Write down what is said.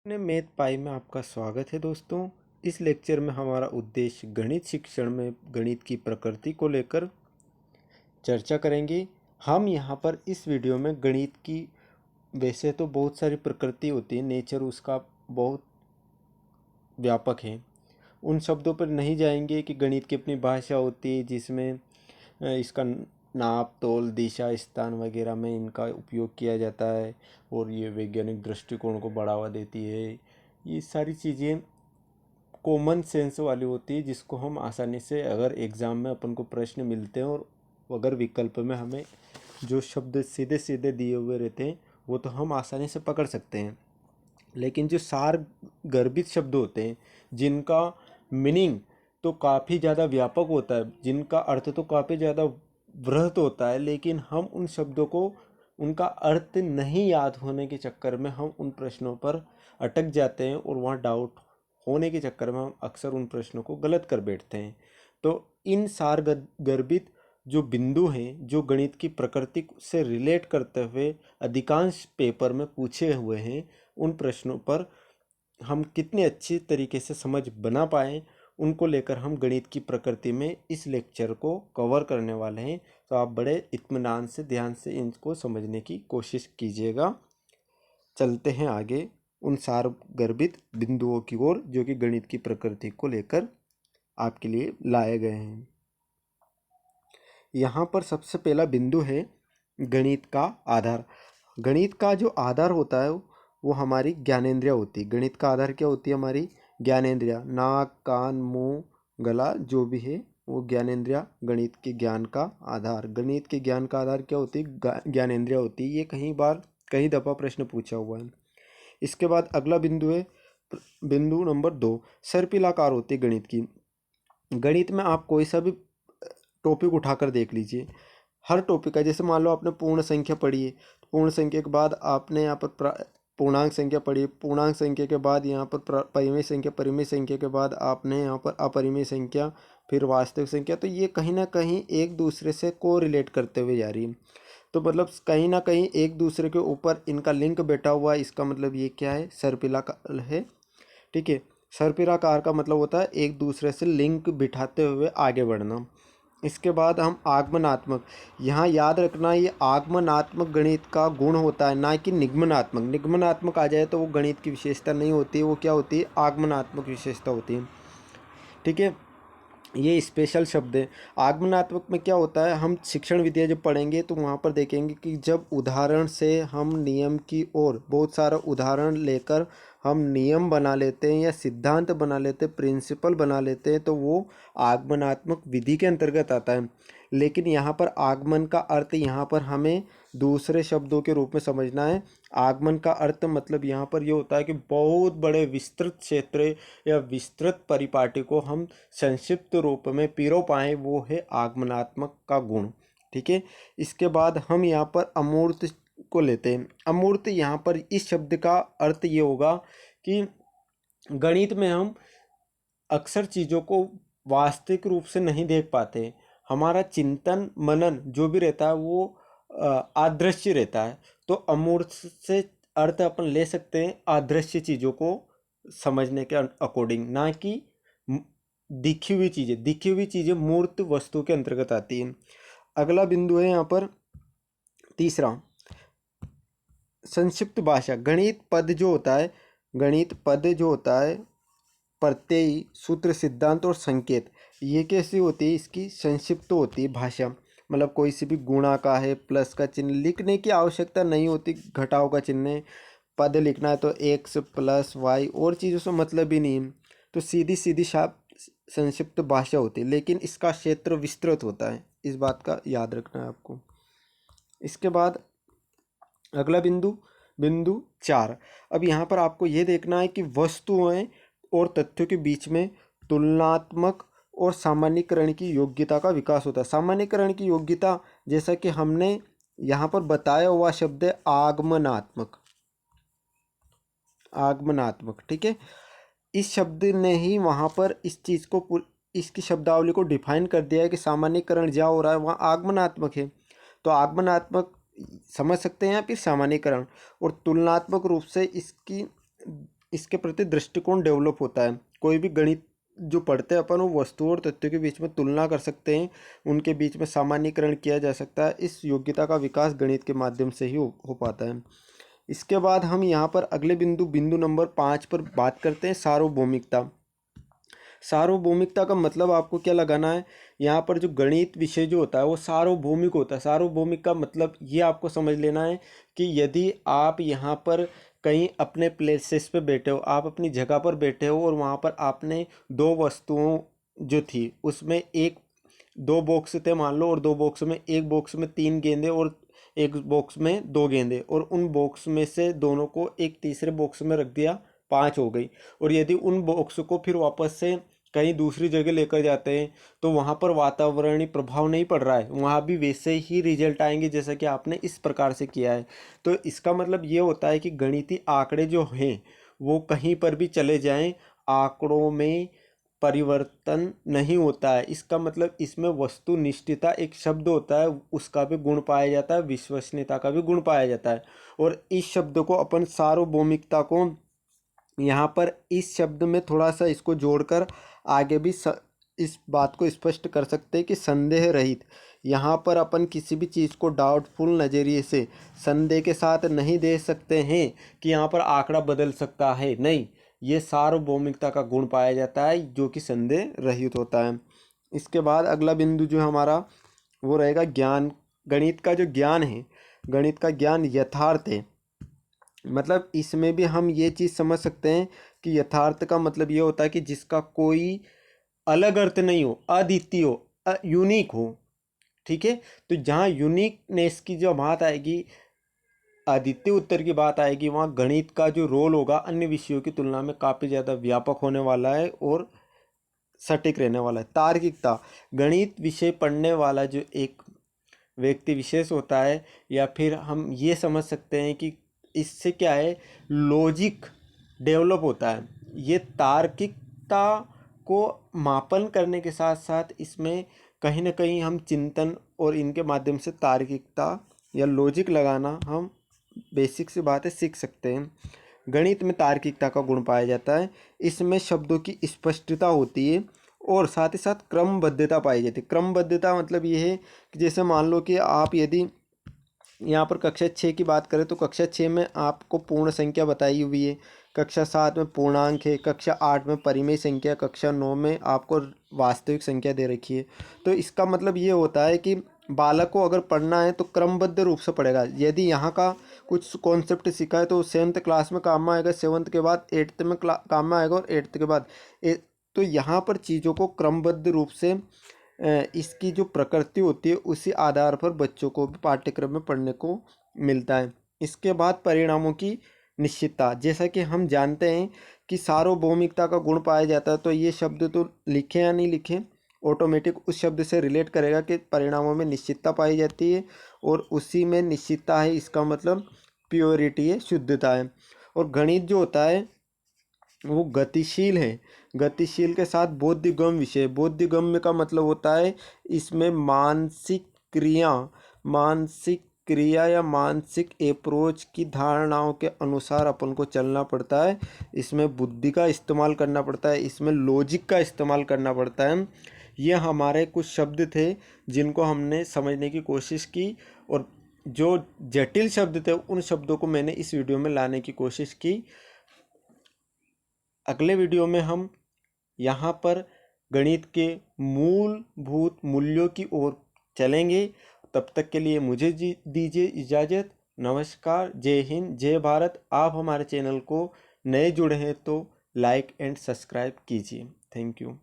अपने मैथ पाई में आपका स्वागत है दोस्तों। इस लेक्चर में हमारा उद्देश्य गणित शिक्षण में गणित की प्रकृति को लेकर चर्चा करेंगे। हम यहाँ पर इस वीडियो में गणित की वैसे तो बहुत सारी प्रकृति होती है, नेचर उसका बहुत व्यापक है। उन शब्दों पर नहीं जाएंगे कि गणित की अपनी भाषा होती है जिसमें इसका नाप तोल दिशा स्थान वगैरह में इनका उपयोग किया जाता है और ये वैज्ञानिक दृष्टिकोण को बढ़ावा देती है। ये सारी चीज़ें कॉमन सेंस वाली होती है जिसको हम आसानी से अगर एग्ज़ाम में अपन को प्रश्न मिलते हैं और अगर विकल्प में हमें जो शब्द सीधे सीधे दिए हुए रहते हैं वो तो हम आसानी से पकड़ सकते हैं। लेकिन जो सार गर्भित शब्द होते हैं जिनका मीनिंग तो काफ़ी ज़्यादा व्यापक होता है, जिनका अर्थ तो काफ़ी ज़्यादा वृहत होता है, लेकिन हम उन शब्दों को उनका अर्थ नहीं याद होने के चक्कर में हम उन प्रश्नों पर अटक जाते हैं और वहाँ डाउट होने के चक्कर में हम अक्सर उन प्रश्नों को गलत कर बैठते हैं। तो इन सार गर्भित जो बिंदु हैं जो गणित की प्रकृति से रिलेट करते हुए अधिकांश पेपर में पूछे हुए हैं, उन प्रश्नों पर हम कितने अच्छी तरीके से समझ बना पाएँ उनको लेकर हम गणित की प्रकृति में इस लेक्चर को कवर करने वाले हैं। तो आप बड़े इत्मीनान से ध्यान से इनको समझने की कोशिश कीजिएगा। चलते हैं आगे उन सार गर्भित बिंदुओं की ओर जो कि गणित की प्रकृति को लेकर आपके लिए लाए गए हैं। यहाँ पर सबसे पहला बिंदु है गणित का आधार। गणित का जो आधार होता है वो हमारी ज्ञानेंद्रिय होती है। गणित का आधार क्या होती है? हमारी ज्ञानेंद्रिय, नाक कान मुंह गला जो भी है वो ज्ञानेंद्रिय गणित के ज्ञान का आधार। गणित के ज्ञान का आधार क्या होती है? ज्ञानेंद्रिय होती है। ये कई दफ़ा प्रश्न पूछा हुआ है। इसके बाद अगला बिंदु है बिंदु नंबर 2, सर्पिलाकार होती है गणित की। गणित में आप कोई सा भी टॉपिक उठाकर देख लीजिए, हर टॉपिक का, जैसे मान लो आपने पूर्ण संख्या पढ़ी है, पूर्ण संख्या के बाद आपने यहाँ पर पूर्णांक संख्या पढ़ी है, पूर्णांक संख्या के बाद यहाँ पर परिमेय संख्या के बाद आपने यहाँ पर अपरिमेय संख्या, फिर वास्तविक संख्या। तो ये कहीं ना कहीं एक दूसरे से को रिलेट करते हुए जा रही है। तो मतलब कहीं ना कहीं एक दूसरे के ऊपर इनका लिंक बैठा हुआ है। इसका मतलब ये क्या है? सर्पिलाकार है। ठीक है, सर्पिलाकार का मतलब होता है एक दूसरे से लिंक बिठाते हुए आगे बढ़ना। इसके बाद हम आगमनात्मक, यहाँ याद रखना ये आगमनात्मक गणित का गुण होता है, ना कि निगमनात्मक। निगमनात्मक आ जाए तो वो गणित की विशेषता नहीं होती, वो क्या होती है? आगमनात्मक विशेषता होती है। ठीक है, ये स्पेशल शब्द है। आगमनात्मक में क्या होता है? हम शिक्षण विद्या जब पढ़ेंगे तो वहाँ पर देखेंगे कि जब उदाहरण से हम नियम की ओर बहुत सारा उदाहरण लेकर हम नियम बना लेते हैं या सिद्धांत बना लेते हैं, प्रिंसिपल बना लेते हैं, तो वो आगमनात्मक विधि के अंतर्गत आता है। लेकिन यहाँ पर आगमन का अर्थ यहाँ पर हमें दूसरे शब्दों के रूप में समझना है। आगमन का अर्थ मतलब यहाँ पर ये होता है कि बहुत बड़े विस्तृत क्षेत्र या विस्तृत परिपाटी को हम संक्षिप्त रूप में पिरो पाएँ, वो है आगमनात्मक का गुण। ठीक है, इसके बाद हम यहाँ पर अमूर्त को लेते हैं। अमूर्त यहाँ पर इस शब्द का अर्थ ये होगा कि गणित में हम अक्सर चीज़ों को वास्तविक रूप से नहीं देख पाते। हमारा चिंतन मनन जो भी रहता है वो अदृश्य रहता है। तो अमूर्त से अर्थ अपन ले सकते हैं अदृश्य चीज़ों को समझने के अकॉर्डिंग, ना कि दिखी हुई चीज़ें। दिखी हुई चीज़ें मूर्त वस्तु के अंतर्गत आती हैं। अगला बिंदु है यहाँ पर तीसरा, संक्षिप्त भाषा। गणित पद जो होता है प्रत्यय, सूत्र, सिद्धांत और संकेत, ये कैसी होती है? इसकी संक्षिप्त होती है भाषा। मतलब कोई सी भी गुणा का है, प्लस का चिन्ह लिखने की आवश्यकता नहीं होती, घटाव का चिन्ह है, पद लिखना है तो एक्स प्लस वाई और चीज़ों से मतलब ही नहीं है। तो सीधी सीधी शाप संक्षिप्त भाषा होती है, लेकिन इसका क्षेत्र विस्तृत होता है। इस बात का याद रखना है आपको। इसके बाद अगला बिंदु 4। अब यहाँ पर आपको ये देखना है कि वस्तुएं और तथ्यों के बीच में तुलनात्मक और सामान्यीकरण की योग्यता का विकास होता है। सामान्यीकरण की योग्यता, जैसा कि हमने यहाँ पर बताया हुआ शब्द है आगमनात्मक। ठीक है, इस शब्द ने ही वहाँ पर इस चीज़ को, इसकी शब्दावली को डिफाइन कर दिया है कि सामान्यीकरण जहाँ हो रहा है वहाँ आगमनात्मक है। तो आगमनात्मक समझ सकते हैं या फिर सामान्यीकरण, और तुलनात्मक रूप से इसके प्रति दृष्टिकोण डेवलप होता है। कोई भी गणित जो पढ़ते हैं अपन, वो वस्तुओं और तथ्यों के बीच में तुलना कर सकते हैं, उनके बीच में सामान्यीकरण किया जा सकता है। इस योग्यता का विकास गणित के माध्यम से ही हो पाता है। इसके बाद हम यहाँ पर अगले बिंदु नंबर 5 पर बात करते हैं, सार्वभौमिकता। सार्वभौमिकता का मतलब आपको क्या लगाना है, यहाँ पर जो गणित विषय जो होता है वो सार्वभौमिक होता है। सार्वभौमिक का मतलब ये आपको समझ लेना है कि यदि आप यहाँ पर कहीं अपने प्लेसेस पे बैठे हो, आप अपनी जगह पर बैठे हो और वहाँ पर आपने दो वस्तुओं जो थी उसमें एक दो बॉक्स थे मान लो, और दो बॉक्स में, एक बॉक्स में 3 गेंदे और एक बॉक्स में 2 गेंदे, और उन बॉक्स में से दोनों को एक तीसरे बॉक्स में रख दिया, 5 हो गई। और यदि उन बॉक्स को फिर वापस से कहीं दूसरी जगह लेकर जाते हैं तो वहाँ पर वातावरणीय प्रभाव नहीं पड़ रहा है, वहाँ भी वैसे ही रिजल्ट आएंगे जैसा कि आपने इस प्रकार से किया है। तो इसका मतलब ये होता है कि गणितीय आंकड़े जो हैं वो कहीं पर भी चले जाएं, आंकड़ों में परिवर्तन नहीं होता है। इसका मतलब इसमें वस्तुनिष्ठता एक शब्द होता है, उसका भी गुण पाया जाता है, विश्वसनीयता का भी गुण पाया जाता है। और इस शब्द को अपन सार्वभौमिकता को यहाँ पर इस शब्द में थोड़ा सा इसको जोड़कर आगे भी इस बात को स्पष्ट कर सकते हैं कि संदेह रहित। यहाँ पर अपन किसी भी चीज़ को डाउटफुल नज़रिए से संदेह के साथ नहीं दे सकते हैं कि यहाँ पर आंकड़ा बदल सकता है, नहीं, ये सार्वभौमिकता का गुण पाया जाता है जो कि संदेह रहित होता है। इसके बाद अगला बिंदु जो हमारा वो रहेगा ज्ञान। गणित का जो ज्ञान है, गणित का ज्ञान यथार्थ है। मतलब इसमें भी हम ये चीज़ समझ सकते हैं कि यथार्थ का मतलब ये होता है कि जिसका कोई अलग अर्थ नहीं हो, अद्वितीय हो, यूनिक हो। ठीक है, तो जहाँ यूनिकनेस की जो बात आएगी, अद्वितीय उत्तर की बात आएगी, वहाँ गणित का जो रोल होगा अन्य विषयों की तुलना में काफ़ी ज़्यादा व्यापक होने वाला है और सटीक रहने वाला है। तार्किकता, गणित विषय पढ़ने वाला जो एक व्यक्ति विशेष होता है, या फिर हम ये समझ सकते हैं कि इससे क्या है, लॉजिक डेवलप होता है। ये तार्किकता को मापन करने के साथ साथ इसमें कहीं ना कहीं हम चिंतन और इनके माध्यम से तार्किकता या लॉजिक लगाना हम बेसिक सी बातें सीख सकते हैं। गणित में तार्किकता का गुण पाया जाता है। इसमें शब्दों की स्पष्टता होती है और साथ ही साथ क्रमबद्धता पाई जाती है। क्रमबद्धता मतलब ये है कि जैसे मान लो कि आप यदि यहाँ पर कक्षा 6 की बात करें तो कक्षा 6 में आपको पूर्ण संख्या बताई हुई है, कक्षा 7 में पूर्णांक है, कक्षा 8 में परिमेय संख्या, कक्षा 9 में आपको वास्तविक संख्या दे रखी है। तो इसका मतलब ये होता है कि बालक को अगर पढ़ना है तो क्रमबद्ध रूप से पढ़ेगा। यदि यहाँ का कुछ कॉन्सेप्ट सीखा है तो 7th क्लास में काम में आएगा, 7th के बाद 8th में काम में आएगा, और 8th के बाद तो यहाँ पर चीज़ों को क्रमबद्ध रूप से इसकी जो प्रकृति होती है उसी आधार पर बच्चों को भी पाठ्यक्रम में पढ़ने को मिलता है। इसके बाद परिणामों की निश्चितता, जैसा कि हम जानते हैं कि सार्वभौमिकता का गुण पाया जाता है, तो ये शब्द तो लिखे या नहीं लिखे ऑटोमेटिक उस शब्द से रिलेट करेगा कि परिणामों में निश्चितता पाई जाती है, और उसी में निश्चितता है इसका मतलब प्योरिटी है, शुद्धता है। और गणित जो होता है वो गतिशील है, गतिशील के साथ बोधगम्य विषय। बोधगम्य का मतलब होता है इसमें मानसिक क्रिया या मानसिक अप्रोच की धारणाओं के अनुसार अपन को चलना पड़ता है। इसमें बुद्धि का इस्तेमाल करना पड़ता है, इसमें लॉजिक का इस्तेमाल करना पड़ता है। ये हमारे कुछ शब्द थे जिनको हमने समझने की कोशिश की, और जो जटिल शब्द थे उन शब्दों को मैंने इस वीडियो में लाने की कोशिश की। अगले वीडियो में हम यहाँ पर गणित के मूलभूत मूल्यों की ओर चलेंगे। तब तक के लिए मुझे दीजिए इजाज़त। नमस्कार, जय हिंद, जय भारत। आप हमारे चैनल को नए जुड़े हैं तो लाइक एंड सब्सक्राइब कीजिए। Thank you.